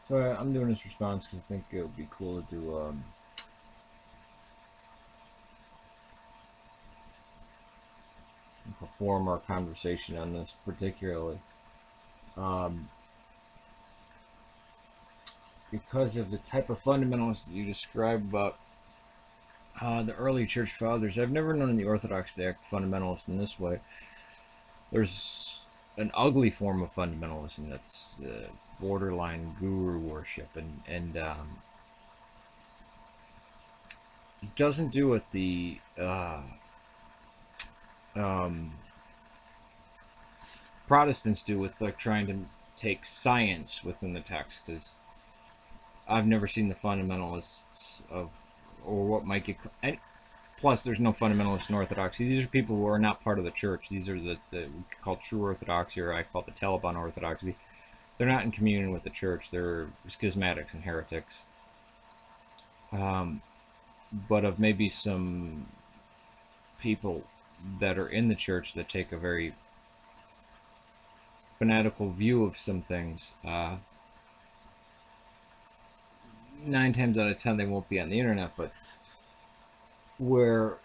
So I'm doing this response because I think it would be cool to do perform our conversation on this particularly. Um, because of the type of fundamentalists that you describe about the early church fathers. I've never known the Orthodox to act fundamentalist in this way. There's an ugly form of fundamentalism that's borderline guru worship, and it doesn't do what the Protestants do with like trying to take science within the text, because I've never seen the fundamentalists of, or what might get, and plus there's no fundamentalists in Orthodoxy. These are people who are not part of the church. These are the we call true Orthodoxy, or I call the Taliban Orthodoxy. They're not in communion with the church. They're schismatics and heretics. But of maybe some people that are in the church that take a very fanatical view of some things, 9 times out of 10 they won't be on the internet, but where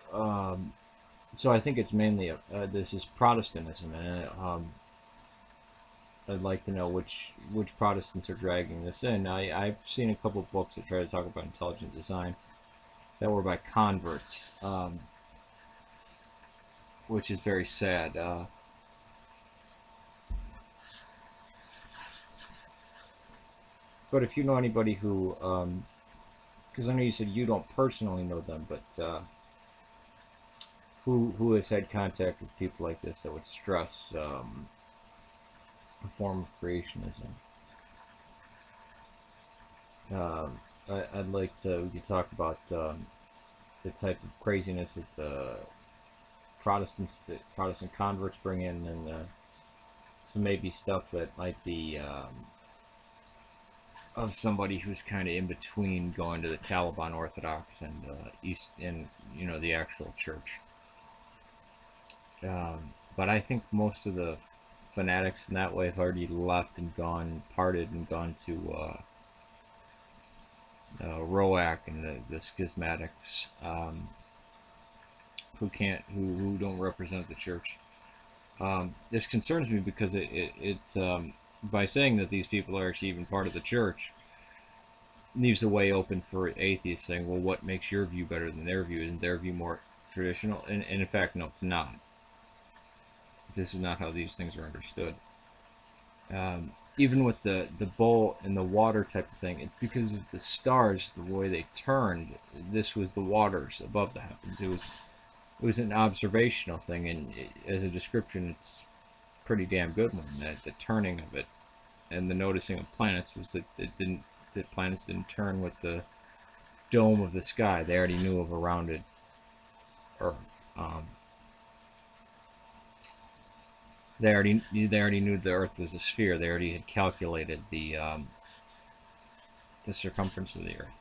so I think it's mainly this is Protestantism, and I'd like to know which Protestants are dragging this in. I've seen a couple of books that try to talk about intelligent design that were by converts, which is very sad. But if you know anybody who, because I know you said you don't personally know them, but who has had contact with people like this that would stress a form of creationism, I'd like to, we could talk about the type of craziness that the Protestant converts bring in, and some maybe stuff that might be of somebody who's kind of in between going to the Taliban Orthodox and East, and the actual church. But I think most of the fanatics in that way have already left and parted and gone to Roac and the schismatics, who don't represent the church. This concerns me because it by saying that these people are actually even part of the church, leaves the way open for atheists saying, well, what makes your view better than their view? Isn't their view more traditional? And in fact, no, it's not. This is not how these things are understood. Even with the bowl and the water type of thing, it's because of the stars, the way they turned. This was the waters above the heavens. It was an observational thing, and as a description, it's pretty damn good one. That the turning of it and the noticing of planets was that the planets didn't turn with the dome of the sky. They already knew of a rounded Earth. They already knew the Earth was a sphere. They already had calculated the circumference of the Earth.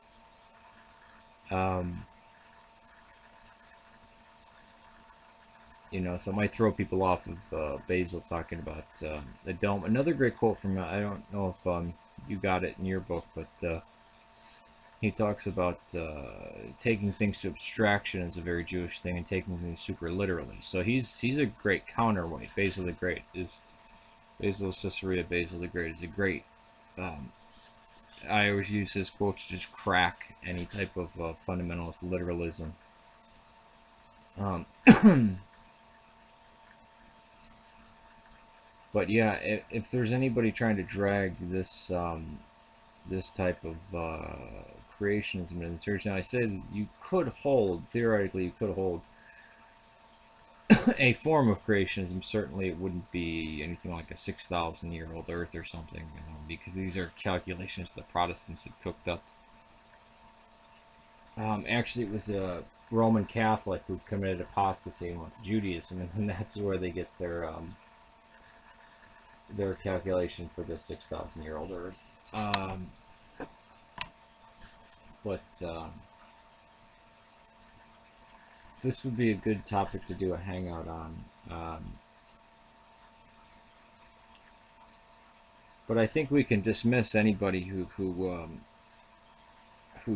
So it might throw people off of Basil talking about the dome. Another great quote from, I don't know if you got it in your book, but he talks about taking things to abstraction is a very Jewish thing, and taking things super literally. So he's a great counterweight. Basil the Great is Basil of Caesarea. Basil the Great is a great. I always use his quotes to just crack any type of fundamentalist literalism. But yeah, if there's anybody trying to drag this this type of creationism in the church, now I say that you could hold, theoretically, you could hold a form of creationism. Certainly, it wouldn't be anything like a 6,000-year-old Earth or something, because these are calculations the Protestants had cooked up. Actually, it was a Roman Catholic who committed apostasy and went to Judaism, and that's where they get their calculation for the 6,000-year-old Earth. But this would be a good topic to do a hangout on. But I think we can dismiss anybody who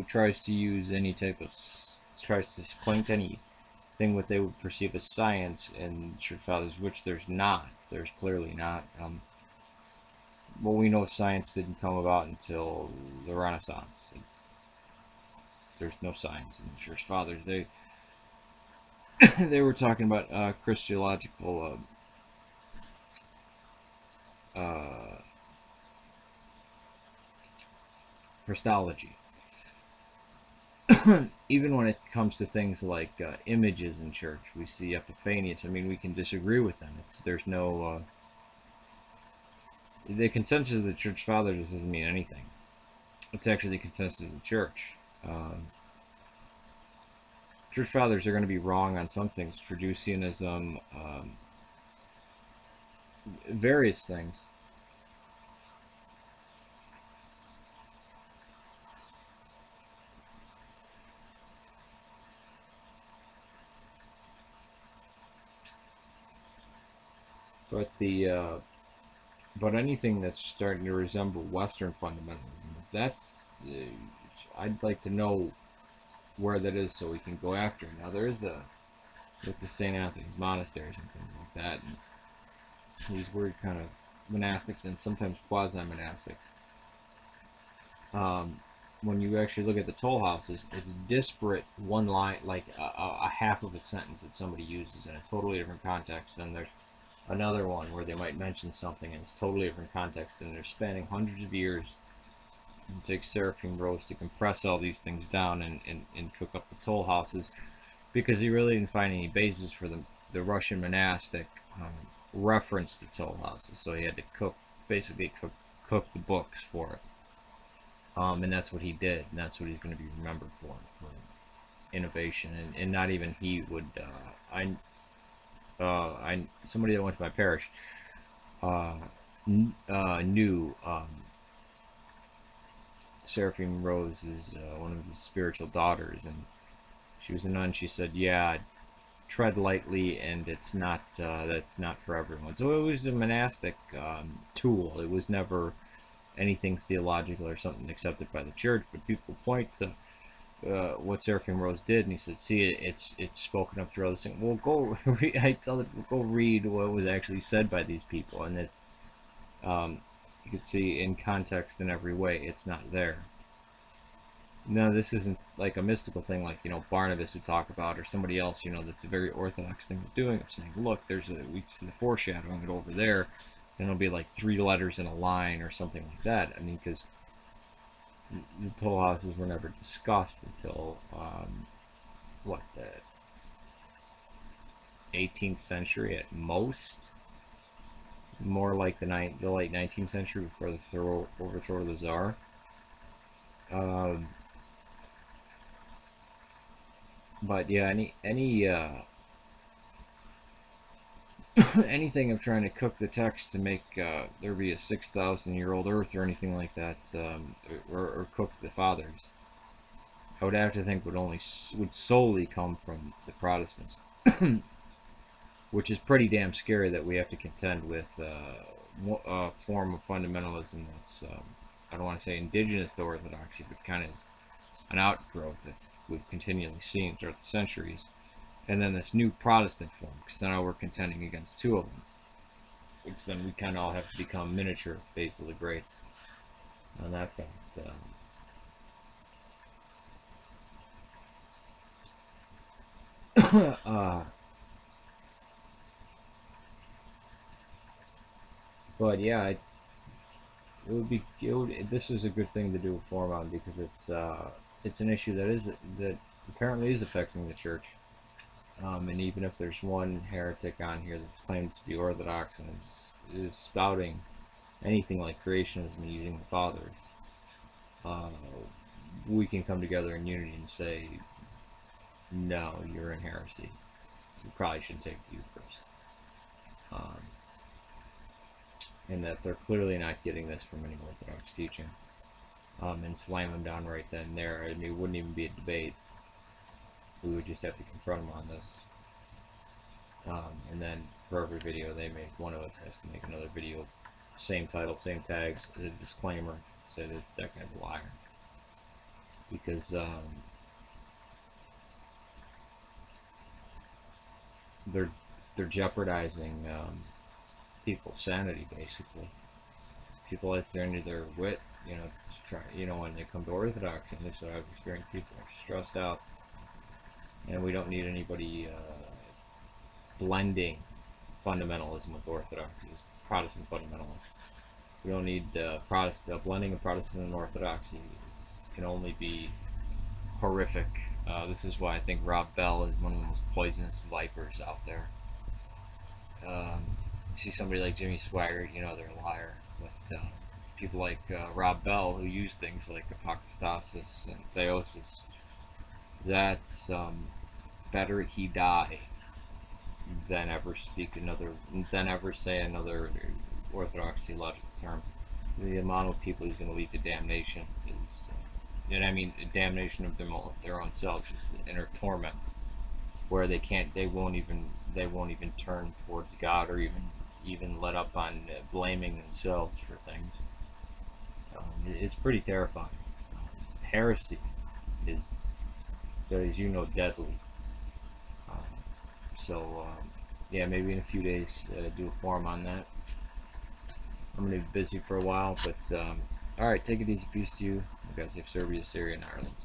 tries to use any type of tries to claim to anything what they would perceive as science in church fathers, which there's not. There's clearly not. Well, we know science didn't come about until the Renaissance. There's no science in the church fathers. They they were talking about Christological Christology. Even when it comes to things like images in church, we see Epiphanius. I mean, we can disagree with them. There's no the consensus of the church fathers doesn't mean anything. It's actually the consensus of the church. Church fathers are going to be wrong on some things, Traducianism, various things. But anything that's starting to resemble Western fundamentalism, that's I'd like to know where that is so we can go after it. Now there is with the St. Anthony's monasteries and things like that, and these weird kind of monastics and sometimes quasi-monastics. When you actually look at the toll houses, it's disparate one line, like a half of a sentence that somebody uses in a totally different context. Then there's another one where they might mention something in a totally different context, and they're spanning hundreds of years. It takes Seraphim Rose to compress all these things down and cook up the toll houses, because he really didn't find any basis for the Russian monastic reference to toll houses, so he had to basically cook the books for it. And that's what he did, and that's what he's going to be remembered for innovation. And not even he would. Somebody that went to my parish knew Seraphim Rose is one of his spiritual daughters, and she was a nun. She said, "Yeah, tread lightly, and that's not for everyone." So it was a monastic tool. It was never anything theological or something accepted by the church. But people point to what Seraphim Rose did, and he said, "See, it's spoken of throughout this thing." Well, go. I tell them, go read what was actually said by these people, and it's you can see in context in every way. It's not there. No, this isn't like a mystical thing, like Barnabas would talk about, or somebody else. That's a very orthodox thing of doing. Of saying, look, we see the foreshadowing it over there, and it'll be like 3 letters in a line or something like that. I mean, because the toll houses were never discussed until what, the 18th century at most, more like the late 19th century, before the overthrow of the Tsar. But yeah, any anything of trying to cook the text to make there be a 6,000-year-old Earth or anything like that, or cook the fathers, I would have to think would solely come from the Protestants, which is pretty damn scary that we have to contend with a form of fundamentalism that's I don't want to say indigenous to Orthodoxy, but kind of an outgrowth that we've continually seen throughout the centuries. And then this new Protestant form, because now we're contending against 2 of them, which then we kind of all have to become miniature Basil the Greats on that fact. But yeah, this is a good thing to do a forum on, because it's an issue that apparently is affecting the church. And even if there's one heretic on here that's claimed to be Orthodox and is spouting anything like creationism using the fathers, we can come together in unity and say, no, you're in heresy. You probably shouldn't take the Eucharist. And that they're clearly not getting this from any Orthodox teaching. And slam them down right then and there. And it wouldn't even be a debate. We would just have to confront them on this. And then for every video they make, one of us has to make another video same title, same tags, as a disclaimer, say that that guy's a liar. Because they're jeopardizing people's sanity, basically. People at the end of their wit, you know, try, you know, when they come to Orthodoxy, and this is what I was hearing, people are stressed out, and we don't need anybody blending fundamentalism with Orthodoxy, as Protestant fundamentalists. We don't need blending of Protestant and Orthodoxy can only be horrific. This is why I think Rob Bell is one of the most poisonous vipers out there. See somebody like Jimmy Swaggart, you know they're a liar. But people like Rob Bell, who use things like apostasis and theosis, that's better he die than ever say another Orthodoxy logical term. The amount of people he's going to lead to damnation is, and I mean damnation of their own selves, just inner torment, where they won't even turn towards God, or even let up on blaming themselves for things. It's pretty terrifying. Heresy is, as you know, deadly. Yeah, maybe in a few days do a forum on that. I'm gonna be busy for a while, but all right, take it easy. Peace to you. You guys have Serbia, Syria, and Ireland.